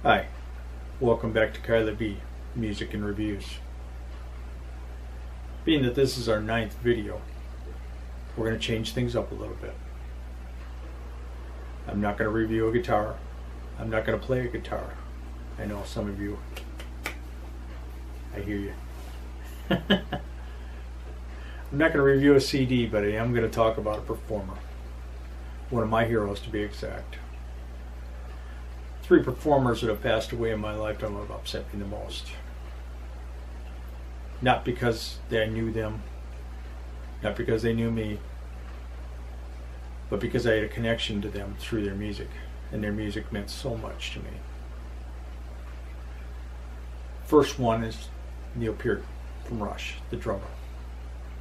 Hi, welcome back to Kyla B Music and Reviews. Being that this is our 9th video, we're going to change things up a little bit. I'm not going to review a guitar. I'm not going to play a guitar. I know some of you, I hear you. I'm not going to review a CD, but I am going to talk about a performer. One of my heroes, to be exact. 3 performers that have passed away in my lifetime have upset me the most. Not because I knew them, not because they knew me, but because I had a connection to them through their music, and their music meant so much to me. First one is Neil Peart from Rush, the drummer.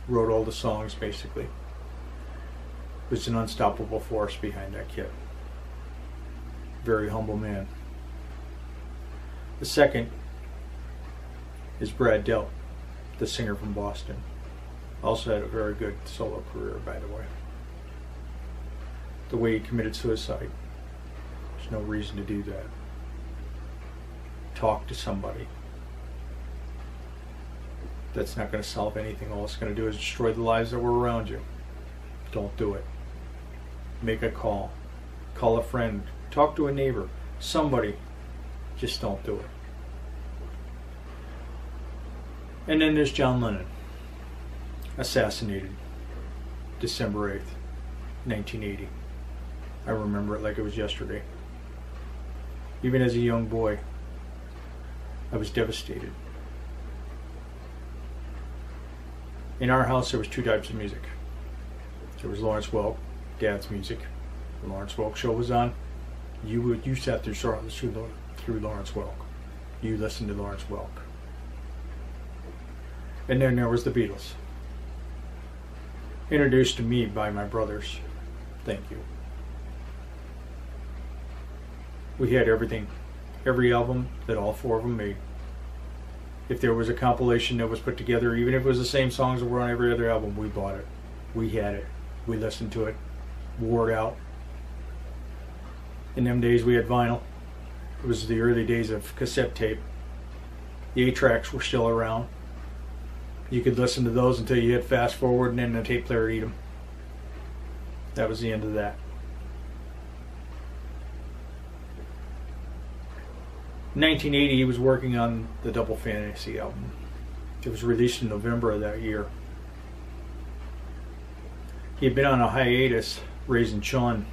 Wrote all the songs, basically. Was an unstoppable force behind that kid. Very humble man. The second is Brad Delp, the singer from Boston. Also had a very good solo career, by the way. The way he committed suicide, there's no reason to do that. Talk to somebody. That's not going to solve anything. All it's going to do is destroy the lives that were around you. Don't do it. Make a call. Call a friend. Talk to a neighbor, somebody. Just don't do it. And then there's John Lennon, assassinated December 8th, 1980. I remember it like it was yesterday. Even as a young boy, I was devastated. In our house, there was 2 types of music. There was Lawrence Welk, Dad's music. The Lawrence Welk show was on. You sat through Lawrence Welk. You listened to Lawrence Welk. And then there was the Beatles. Introduced to me by my brothers. Thank you. We had everything. Every album that all 4 of them made. If there was a compilation that was put together, even if it was the same songs that were on every other album, we bought it. We had it. We listened to it. Wore it out. In them days we had vinyl. It was the early days of cassette tape. The 8-tracks were still around. You could listen to those until you hit fast forward and then the tape player would eat them. That was the end of that. In 1980 he was working on the Double Fantasy album. It was released in November of that year. He had been on a hiatus raising Sean.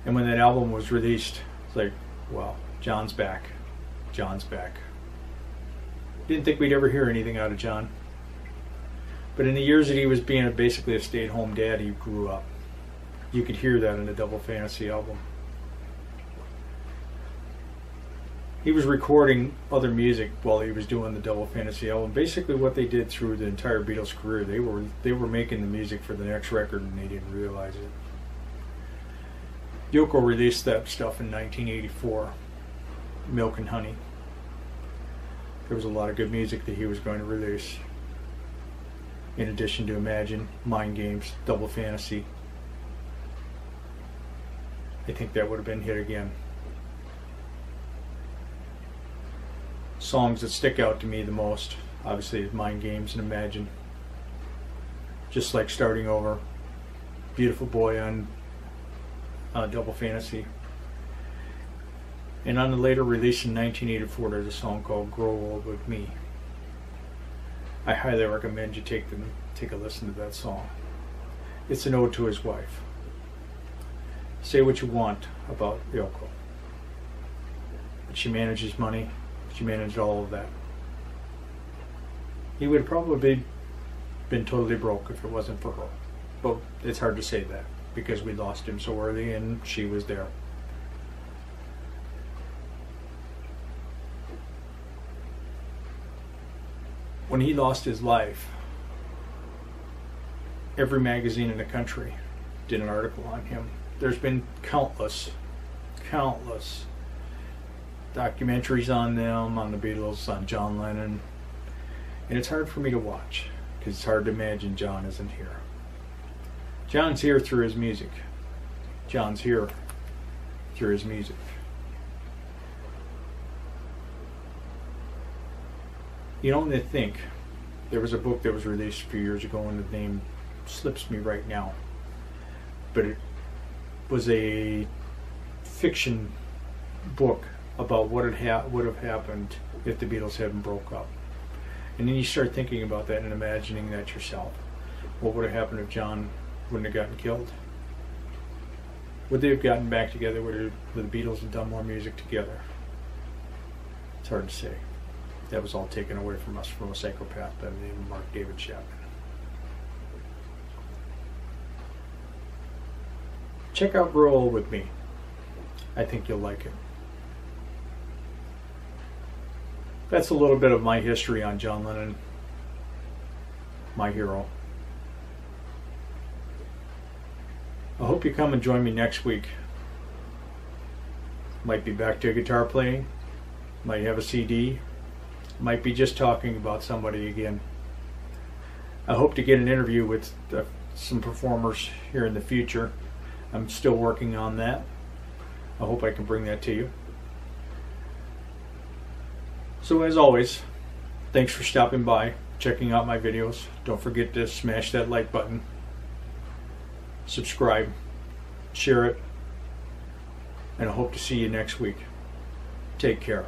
And when that album was released, it's like, wow, John's back. John's back. Didn't think we'd ever hear anything out of John. But in the years that he was being basically a stay-at-home dad, he grew up. You could hear that in the Double Fantasy album. He was recording other music while he was doing the Double Fantasy album. Basically what they did through the entire Beatles career, they were making the music for the next record and they didn't realize it. Yoko released that stuff in 1984, Milk and Honey. There was a lot of good music that he was going to release. In addition to Imagine, Mind Games, Double Fantasy. I think that would have been hit again. Songs that stick out to me the most, obviously, is Mind Games and Imagine. Just like Starting Over, Beautiful Boy on Double Fantasy. And on the later release in 1984, there's a song called Grow Old With Me. I highly recommend you take a listen to that song. It's an ode to his wife. Say what you want about Yoko, but she manages money. She managed all of that. He would have probably been totally broke if it wasn't for her. But it's hard to say that because we lost him so early and she was there. When he lost his life, every magazine in the country did an article on him. There's been countless documentaries on them, on the Beatles, on John Lennon, and it's hard for me to watch because it's hard to imagine John isn't here. John's here through his music. John's here through his music. You know, and I think there was a book that was released a few years ago, and the name slips me right now, but it was a fiction book about what would have happened if the Beatles hadn't broke up. And then you start thinking about that and imagining that yourself. What would have happened if John wouldn't have gotten killed? Would they have gotten back together? Would the Beatles have done more music together? It's hard to say. That was all taken away from us from a psychopath by the name of Mark David Chapman. Check out Grow Old With Me. I think you'll like it. That's a little bit of my history on John Lennon, my hero. I hope you come and join me next week. Might be back to guitar playing, might have a CD, might be just talking about somebody again. I hope to get an interview with some performers here in the future. I'm still working on that. I hope I can bring that to you. So as always, thanks for stopping by, checking out my videos. Don't forget to smash that like button, subscribe, share it, and I hope to see you next week. Take care.